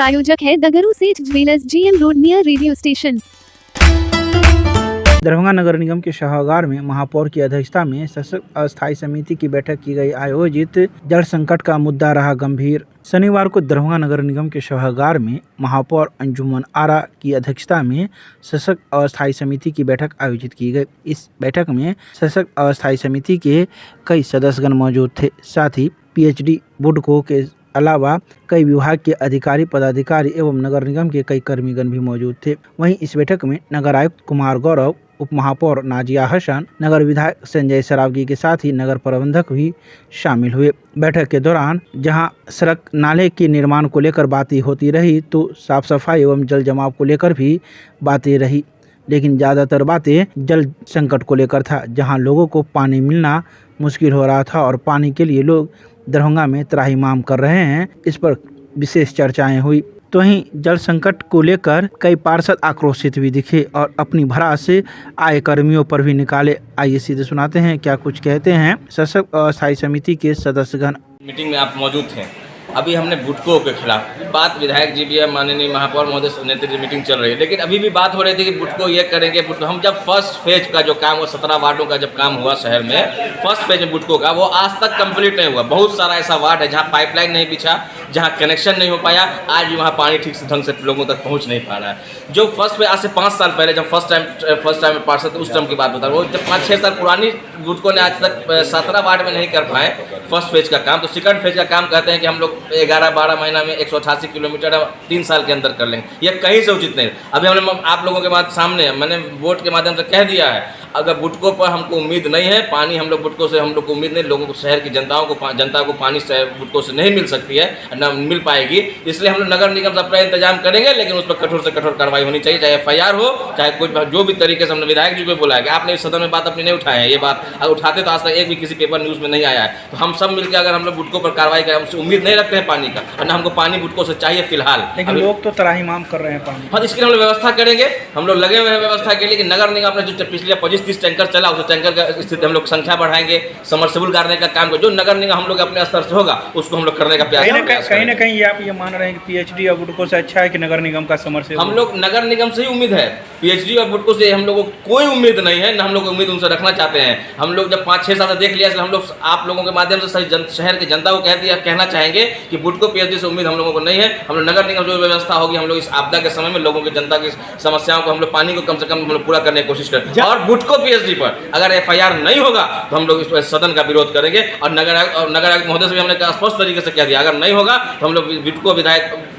प्रायोजक है Dagru Seth jewellers, GM road near radio station. Darbhanga नगर निगम के सभागार में महापौर की अध्यक्षता में सशक्त अस्थायी समिति की बैठक की गई। आयोजित जल संकट का मुद्दा रहा गंभीर। शनिवार को दरभंगा नगर निगम के सभागार में महापौर अंजुमन आरा की अध्यक्षता में सशक्त अस्थायी समिति की बैठक आयोजित की गई। इस बैठक में सशक्त अस्थायी समिति के कई सदस्यगण मौजूद थे। साथ ही PhD बुडको के अलावा कई विभाग के अधिकारी, पदाधिकारी एवं नगर निगम के कई कर्मीगण भी मौजूद थे। वहीं इस बैठक में नगर आयुक्त कुमार गौरव, उप महापौर नाजिया हसन, नगर विधायक संजय सरावगी के साथ ही नगर प्रबंधक भी शामिल हुए। बैठक के दौरान जहां सड़क नाले के निर्माण को लेकर बातें होती रही तो साफ सफाई एवं जल जमाव को लेकर भी बातें रही, लेकिन ज़्यादातर बातें जल संकट को लेकर था, जहां लोगों को पानी मिलना मुश्किल हो रहा था और पानी के लिए लोग दरभंगा में त्राहिमाम कर रहे हैं। इस पर विशेष चर्चाएं हुई। तो वहीं जल संकट को लेकर कई पार्षद आक्रोशित भी दिखे और अपनी भड़ास से आए कर्मियों पर भी निकाले। आइए सीधे सुनाते हैं क्या कुछ कहते हैं सशक्त अस्थायी समिति के सदस्यगण। मीटिंग में आप मौजूद थे। अभी हमने बुडको के खिलाफ बात, विधायक जी भी है, माननीय महापौर महोदय नेतृत्व मीटिंग चल रही है, लेकिन अभी भी बात हो रही थी कि बुडको ये करेंगे। बुडको हम जब फर्स्ट फेज का जो काम हुआ, 17 वार्डों का जब काम हुआ शहर में, फर्स्ट फेज में बुडको का, वो आज तक कंप्लीट नहीं हुआ। बहुत सारा ऐसा वार्ड है जहाँ पाइपलाइन नहीं बिछा, जहाँ कनेक्शन नहीं हो पाया, आज भी वहाँ पानी ठीक से ढंग से लोगों तक पहुँच नहीं पा रहा है। जो फर्स्ट फेज आज से 5 साल पहले जब फर्स्ट टाइम पार्षद, उस टाइम की बात बता रहा हूँ, जब 5-6 साल पुरानी बुडको ने आज तक 17 वार्ड में नहीं कर पाए फर्स्ट फेज का काम। तो सेकंड फेज का काम कहते हैं कि हम लोग 11-12 महीना में 188 किलोमीटर 3 साल के अंदर कर लेंगे। ये कहीं से उचित नहीं। अभी हमने आप लोगों के बाद सामने मैंने वोट के माध्यम से कह दिया है, अगर बुडको पर हमको उम्मीद नहीं है, पानी हम लोग बुडको से हम लोग को उम्मीद नहीं, लोगों को, शहर की जनता को पानी से बुडको से नहीं मिल सकती है, न मिल पाएगी। इसलिए हम लोग नगर निगम से अपना इंतजाम करेंगे, लेकिन उस पर कठोर से कठोर कार्रवाई होनी चाहिए, चाहे FIR हो, चाहे कुछ जो भी तरीके से। हमने विधायक जी को बोला है कि आपने इस सदन में बात अपनी नहीं उठाए हैं, ये बात अगर उठाते तो आज तक एक भी किसी पेपर न्यूज़ में नहीं आया है। तो हम सब मिलकर अगर हम लोग बुडको पर कार्रवाई करें, हमसे उम्मीद नहीं रखते हैं पानी का, और न हमको पानी बुडको से चाहिए फिलहाल। लेकिन लोग तो त्राहिमाम कर रहे हैं पानी। हाँ, इसके लिए हम लोग व्यवस्था करेंगे, हम लोग लगे हुए हैं व्यवस्था के लिए कि नगर निगम ने जो पिछले 25-30 टैंकर चला, उस टैंकर का स्थिति हम लोग संख्या बढ़ाएंगे, समरसेबुल गाड़ने का काम को जो नगर निगम हम लोग अपने स्तर से होगा उसको हम लोग करने का प्रयास कहीं ना कहीं आप ये मान रहे हैं कि PhD और बुडको से अच्छा है कि नगर निगम का समरसेबुल? हम लोग नगर निगम से ही उम्मीद है, PhD और बुडको से हम लोगों को कोई उम्मीद नहीं है, न हम लोग उम्मीद उनसे रखना चाहते हैं। हम लोग जब 5-6 साल से देख लिया, इसलिए हम लोग आप लोगों के माध्यम से शहर की जनता को कहना चाहेंगे कि बुडको PhD से उम्मीद हम लोगों को नहीं है। हम लोग नगर निगम जो व्यवस्था होगी, हम लोग इस आपदा के समय में लोगों की, जनता की समस्याओं को, हम लोग पानी को कम से कम हम लोग पूरा करने की कोशिश करें। और बुडको PhD पर अगर FIR नहीं होगा तो हम लोग इस सदन का विरोध करेंगे। और नगर आयुक्त महोदय से भी हमने स्पष्ट तरीके से कह दिया, अगर नहीं होगा तो हम लोग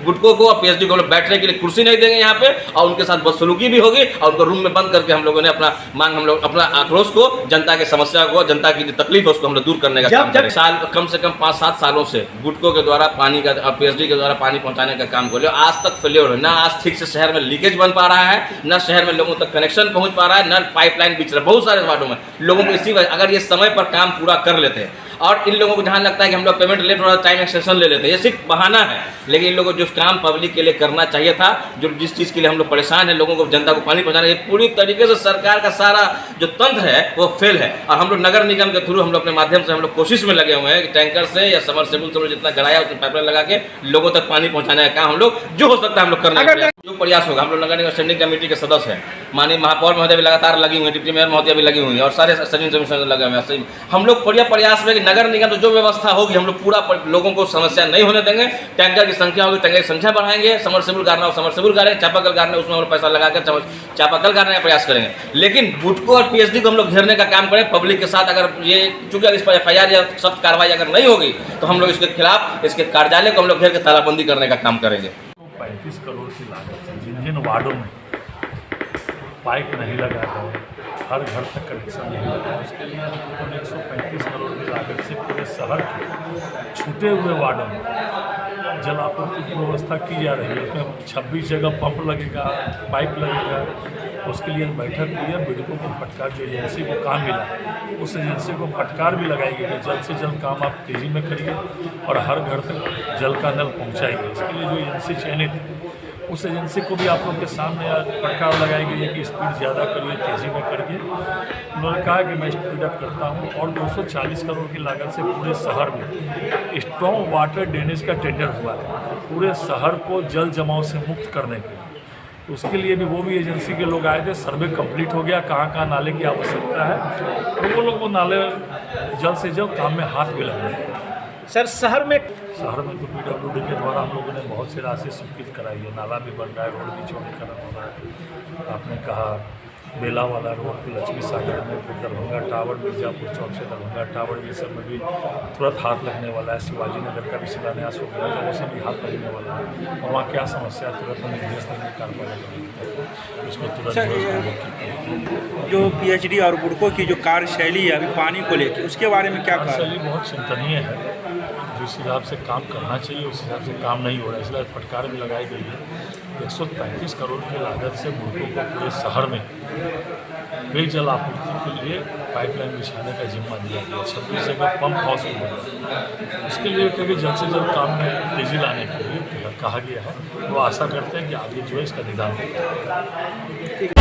बुडको को और PhD को हम लोग बैठने के लिए कुर्सी नहीं देंगे यहाँ पे, और उनके साथ बदसलूकी भी होगी, और उनको रूम में बंद करके हम लोगों ने अपना मांग, हम लोग अपना आक्रोश को, जनता की समस्या को, जनता की जो तकलीफ है उसको हम लोग दूर करने का काम करें। साल कम से कम 5-7 सालों से बुडको के द्वारा पानी का और PhD के द्वारा पानी पहुँचाने का काम कर लिया, आज तक फेलियर हो, ना आज ठीक से शहर में लीकेज बन पा रहा है, न शहर में लोगों तक कनेक्शन पहुँच पा रहा है, न पाइपलाइन बिछ रहा है। बहुत सारे वार्डों में लोगों को इसी वजह, अगर ये समय पर काम पूरा कर लेते हैं, और इन लोगों को जहाँ लगता है कि हम लोग पेमेंट लेट हो रहा है, टाइम एक्सटेंशन ले लेते हैं, ये सिर्फ बहाना है। लेकिन इन लोगों को जो काम पब्लिक के लिए करना चाहिए था, जो जिस चीज़ के लिए हम लोग परेशान हैं, लोगों को, जनता को पानी पहुँचाना, ये पूरी तरीके से सरकार का सारा जो तंत्र है वो फेल है। और हम लोग नगर निगम के थ्रू, हम लोग अपने माध्यम से हम लोग कोशिश में लगे हुए हैं कि टैंकर से या समरसेबुल से जितना गड़ाया उसमें पाइपलाइन लगा के लोगों तक पानी पहुँचाने का काम हम लोग जो हो सकता है हम लोग करने का जो प्रयास होगा। हम लोग नगर निगम स्टैंडिंग कमेटी के सदस्य हैं, माननीय महापौर महोदय भी लगातार लगी हुई है, डिप्टी मेयर महोदय भी लगी हुई है, और सारे सचिव कमिश्नर लगे हुए हैं। हम लोग पूरा प्रयास में कि नगर निगम तो जो व्यवस्था होगी हम लोग पूरा लोगों को समस्या नहीं होने देंगे। टैंकर की संख्या होगी, टैंकर की संख्या बढ़ाएंगे, समरसेबुल गाड़ना हो समरसेबुल गाड़ेंगे, चापाकल गाड़ने उसमें हम लोग पैसा लगाकर चापाकल गाड़ने का प्रयास करेंगे। लेकिन बुडको और PhD को हम लोग घेरने का काम करें पब्लिक के साथ। अगर ये चूंकि इस पर FIR या सख्त कार्रवाई अगर नहीं होगी तो हम लोग इसके खिलाफ, इसके कार्यालय को हम लोग घेर के तालाबंदी करने का काम करेंगे। 35 करोड़ की लागत है, जिन वार्डों में पाइप नहीं लगा है, हर घर तक कनेक्शन नहीं लगा है, उसके लिए 135 करोड़ की लागत से पूरे शहर के छूटे हुए वार्डों में जल आपूर्ति की व्यवस्था की जा रही है। उसमें 26 जगह पंप लगेगा, पाइप लगेगा। उसके लिए बैठक हुई है। बुडको को फटकार, जो एजेंसी को काम मिला उस एजेंसी को फटकार भी लगाएगी कि जल्द से जल्द काम आप तेज़ी में करिए और हर घर तक जल का नल पहुँचाइए। इसके लिए जो एजेंसी चयनित उस एजेंसी को भी आप लोग के सामने आज फटकार लगाई गई है कि स्पीड ज़्यादा करिए, तेज़ी में करिए। उन्होंने कहा कि मैं स्पीड अप करता हूँ और 240 करोड़ की लागत से पूरे शहर में स्ट्रॉन्ग वाटर ड्रेनेज का टेंडर हुआ है, पूरे शहर को जल जमाव से मुक्त करने के लिए। तो उसके लिए भी वो भी एजेंसी के लोग आए थे, सर्वे कंप्लीट हो गया, कहाँ कहाँ नाले की आवश्यकता है, और वो लोग वो नाले जल्द से जल्द काम में हाथ भी लगाए। सर शहर में तो PWD के द्वारा हम लोगों ने बहुत सी राशि स्वीकृत कराई है, नाला भी बन रहा है, रोड भी चौड़ीकरण हो रहा है। आपने कहा बेला वाला रोड पर लक्ष्मी सागर में, फिर दरभंगा टावर, मिर्जापुर चौक से दरभंगा टावर, ये सब में भी तुरंत हाथ लगने वाला है। शिवाजी नगर का भी शिलान्यास हो गया, तो वो सब भी हाथ लगने वाला है। और वहाँ क्या समस्या है, तुरंत हम निर्देश देंगे कार्यपालक उसको तुरंत जो PhD और बुडको की जो कार्यशैली है अभी पानी को लेकर, उसके बारे में क्या कहा? शैली बहुत चिंतनीय है, जिस हिसाब से काम करना चाहिए उस हिसाब से काम नहीं हो रहा है, इसलिए फटकार भी लगाई गई है। 135 करोड़ की लागत से बुडको को पूरे शहर में पेयजल आपूर्ति के लिए पाइपलाइन बिछाने का जिम्मा दिया गया। 26 जगह पंप हाउस में, उसके लिए क्योंकि जल्द से जल्द काम में तेज़ी लाने के लिए कहा गया है। वो आशा करते हैं कि आगे जो है इसका निदान होगा।